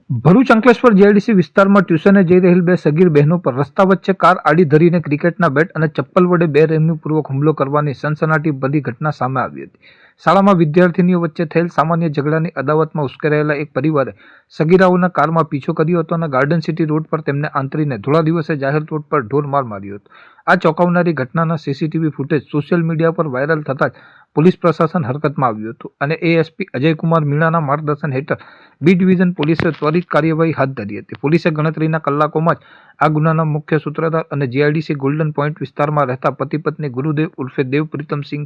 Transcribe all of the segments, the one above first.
Bharuch Ankleshwar GIDC વિસ્તારમાં ટ્યુશને જઈ રહેલ બે સગીર બહેનો પર રસ્તા વચ્ચે કાર આડી ધરીને ક્રિકેટના બેટ અને ચપ્પલ વડે બેરહેમીપૂર્વક હુમલો કરવાની સનસનાટીભરી ઘટના સામે આવી હતી. શાળામાં વિદ્યાર્થીનીઓ વચ્ચે થયેલ સામાન્ય ઝઘડાની અદાવતમાં ઉશ્કેરાયેલા એક પરિવારે સગીરાઓના કારમાં પીછો કર્યો હતો અને ગાર્ડન સિટી રોડ પર તેમને આંતરીને ધોળા દિવસે જાહેર રોડ પર ઢોર માર માર્યો હતો. આ ચોંકાવનારી ઘટનાના સીસીટીવી ફૂટેજ સોશિયલ મીડિયા પર વાયરલ થતાં જ પોલીસ પ્રશાસન હરકતમાં આવ્યું હતું અને એએસપી અજયકુમાર મીણાના માર્ગદર્શન હેઠળ બી ડિવિઝન પોલીસે ત્વરિત કાર્યવાહી હાથ ધરી હતી. પોલીસે ગણતરીના કલાકોમાં જ આ ગુનાના મુખ્ય સૂત્રધાર અને જીઆઈડીસી ગોલ્ડન પોઈન્ટ વિસ્તારમાં રહેતા પતિ પત્ની ગુરુદેવ ઉર્ફે દેવ પ્રીતમસિંહ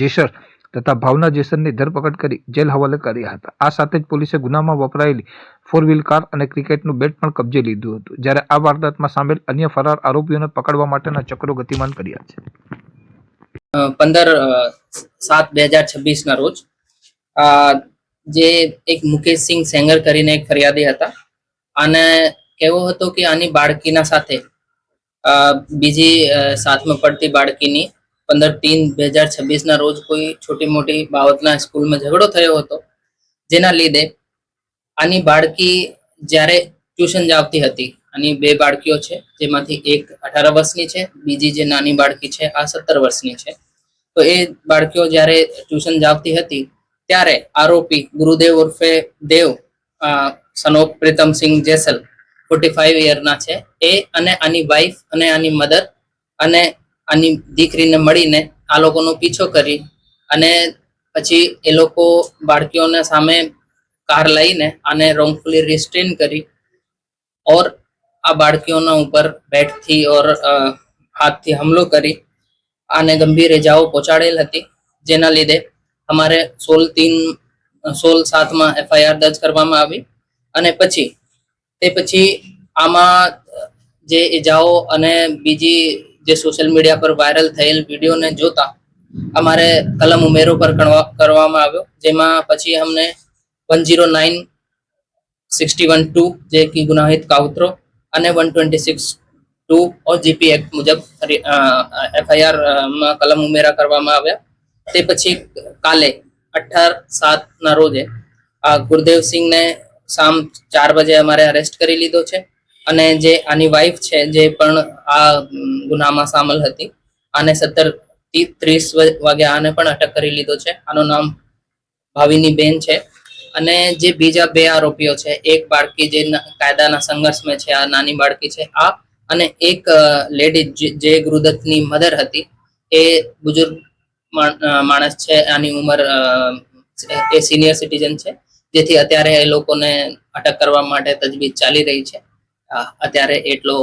જેસર તથા ભાવના જેસરની ધરપકડ કરી જેલ હવાલે કર્યા હતા. આ સાથે જ પોલીસે ગુનામાં વપરાયેલી 4 વ્હીલ કાર અને ક્રિકેટનું બેટ પણ કબજે લીધું હતું, જ્યારે આ વારદાતમાં સામેલ અન્ય ફરાર આરોપીઓને પકડવા માટેના ચક્રો ગતિમાન કર્યા છે. 15/7/2026 ના રોજ જે એક મુકેશસિંહ સેંગર કરીને એક ફરિયાદી હતા. અને કેવો હતો કે આની બાળકીના સાથે બીજી સાથમાં પડતી બાળકીની 15/3/2026 ના રોજ કોઈ છોટી મોટી બાબતના સ્કૂલમાં ઝઘડો થયો હતો, જેના લીધે આની બાળકી જ્યારે ટ્યુશન જાવતી હતી. આની બે બાળકીઓ છે, જેમાંથી એક 18 વર્ષની છે, બીજી જે નાની બાળકી છે આ 17 વર્ષની છે. તો એ બાળકીઓ જ્યારે ટ્યુશન જાવતી હતી ત્યારે આરોપી ગુરુદેવ ઉર્ફે દેવ સન ઓફ પ્રીતમસિંહ જેસલ 45 યરના છે, એ અને આની વાઈફ અને આની મધર અને આની દીકરીને મળીને આ લોકોનો પીછો કરી અને પછી એ લોકો બાળકીઓને સામે કાર લઈને આને રોંગફુલી રિસ્ટ્રેન કરી और આ બાળકીઓના ઉપર બેટથી और હાથથી હુમલો કરી આને ગંભીર ઇજાઓ પહોંચાડેલ હતી, જેના લીધે અમારે 16/7 FIR દર્જ કરવામાં આવી. અને પછી આમાં જે ઇજાઓ અને બીજી જે સોશિયલ મીડિયા પર વાયરલ થયેલ વિડીયોને જોતા અમારે કલમ ઉમેરો પર કરવામાં આવ્યો, જેમાં પછી અમને 109(61)(2 જે कि गुनाहित कावतरो અને 126(2) और जीपी एक्ट મુજબ FIR માં કલમ ઉમેરા કરવામાં આવ્યા. તે પછી કાલે 18/7 ના રોજે ગુરદેવસિંહને શામ 4 વાગે અમારે અરેસ્ટ કરી લીધો છે. અને જે આની વાઈફ છે, જે પણ આ ગુનામાં સામેલ હતી, આને 17:30 વાગે આને પણ અટક કરી લીધો છે. આનું નામ ભાવિની બેન છે. અને જે બીજા બે આરોપીઓ છે, એક બાળકી જે કાયદાના સંઘર્ષમાં છે, આ નાની બાળકી છે આ, અને એક લેડી જે ગુરુદત્તની મધર હતી, એ બુજુર્ગ માણસ છે, આની ઉંમર એ સિનિયર સિટીઝન છે, જેથી અત્યારે એ લોકોને અટક કરવા માટે તજવીજ ચાલી રહી છે. અત્યારે એટલો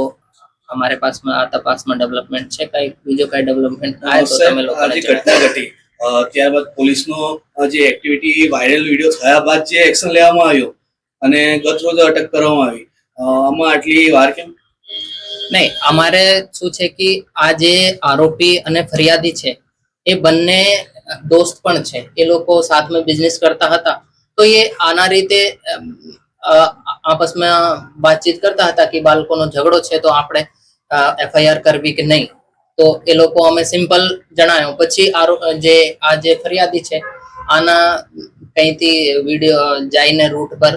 અમારે પાસમાં આ તપાસમાં ડેવલપમેન્ટ છે. કઈ બીજો કઈ ડેવલપમેન્ટ આવે તો તમે લોકોને ઘટના ઘટી ત્યારબાદ પોલીસનો જે એક્ટિવિટી વાયરલ વિડીયો થયા બાદ જે એક્શન લેવામાં આવ્યો અને ગત રોજ અટક કરવામાં આવી, આમાં આટલી વાર કેમ? નહીં, અમારે શું છે કે આ જે આરોપી અને ફરિયાદી છે એ બંને દોસ્ત પણ છે. એ લોકો સાથમાં બિઝનેસ કરતા હતા, તો એ આના રીતે આપસમાં વાતચીત કરતા હતા કે બાળકોનો ઝઘડો છે તો આપણે FIR કરવી કે નહીં. તો એ લોકો અમે સિમ્પલ જણાયો. પછી આ જે ફરિયાદી છે આના કઈથી વિડીયો જઈને રૂટ પર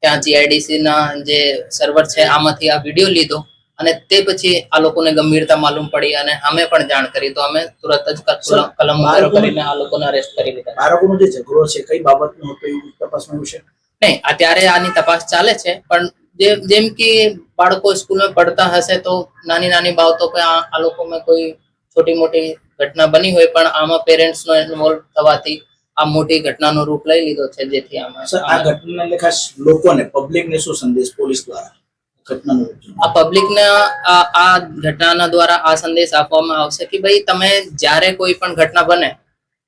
ત્યાં જીઆઈડીસી ના જે સર્વર છે આમાંથી આ વિડીયો લીધો અને તે પછી આ લોકોને ગંભીરતા માલુમ પડી અને અમે પણ જાણ કરી. તો અમે તુરંત જ કલમ ઉમેરો કરીને આ લોકોને અરેસ્ટ કરી લીધા. બાળકોનો જે ઝઘડો છે કઈ બાબતનો હતો એ તપાસમાં આવ્યું છે? નહીં, અત્યારે આની તપાસ ચાલે છે, પણ જેમ કે બાળકો સ્કૂલમાં પડતા હશે તો નાની નાની બાબતો પર આ લોકોમાં કોઈ છોટી મોટી ઘટના બની હોય, પણ આમાં પેરેન્ટ્સનો ઇન્વોલ્વ થવાથી આ મોટી ઘટનાનો રૂપ લઈ લીધો છે. જેથી આમાં આ ઘટનાને ખાસ લોકોને પબ્લિકને શું સંદેશ પોલીસ દ્વારા આ પબ્લિકને આ ઘટનાના દ્વારા આ સંદેશ આપવામાં આવશે કે ભાઈ તમે જ્યારે કોઈ પણ ઘટના બને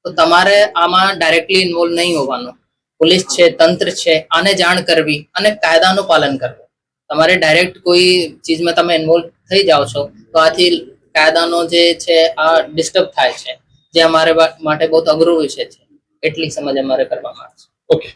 તો તમારે આમાં ડાયરેક્ટલી ઇન્વોલ્વ નહીં હોવાનું. પોલીસ છે, તંત્ર છે, આને જાણ કરવી અને કાયદાનું પાલન કરવું. તમારે ડાયરેક્ટ કોઈ ચીજમાં તમે ઇન્વોલ્વ થઈ જાઓ છો તો આથી કાયદાનો જે છે આ ડિસ્ટર્બ થાય છે, જે અમારે માટે બહુ અઘરું વિષય છે. એટલી સમજ અમારે કરવામાં આવે છે. ઓકે.